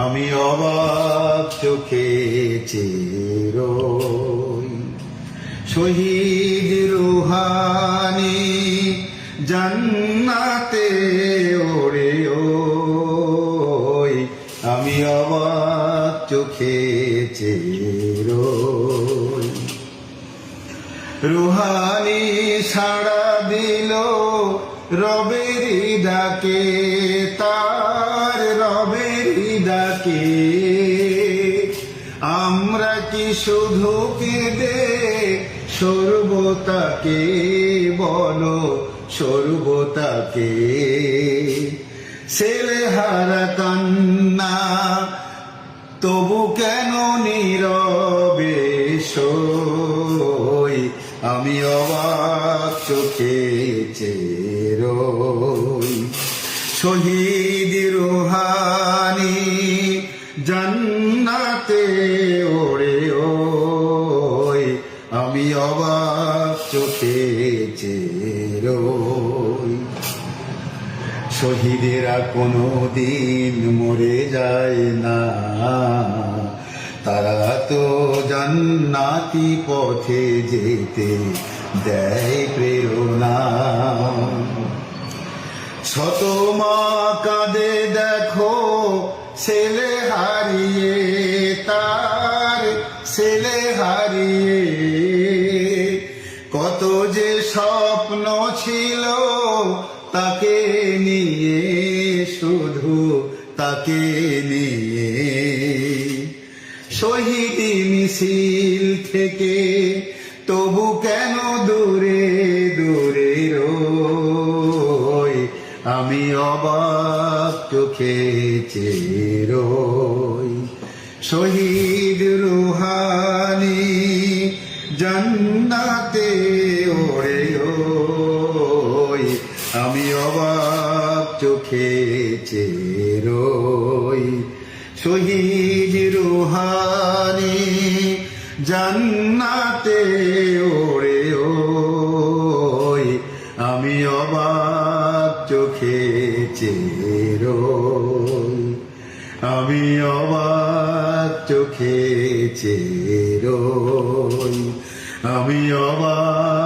আমি অবাক চোখে চেরোই। শহীদ রুহানি জান্নাতে ওরে ওই, আমি অবাক চোখে চেরোই। রুহানি সাড়া দিল রবের ডাকে, তার রবের ডাকে। আমরা কি শুধু কেঁদে সর্বতাকে, বলো সর্বতাকে। ছেলেহারা কান্না তবু কেন নীরবে সই, আমি অবাক চোখে চেরোই। শহীদ রুহানি জান্নাতে ওরে ওই, আমি অবাক চোখে চেরোই। শহীদেরা কোনো দিন মরে যায় না, তারা তো জান্নাতি পথে যেতে দেয় প্রেরণা। শত মা কাঁদে দেখো ছেলে হারিয়ে, তার ছেলে হারিয়ে। কত যে স্বপ্ন ছিল তাকে নিয়ে, শুধু তাকে নিয়ে। শহীদি মিছিল থেকে তবু কেন দূরে দূরে রই, আমি অবাক চোখে চেরোই। শহীদ রুহানি জান্নাতে ওরে ওই, আমি অবাক চোখে চেরোই। শহীদ রুহানি জান্নাতে ওরে ওই, আমি অবাক চোখে চেরোই। আমি অবাক চোখে চেরোই। আমি অবাক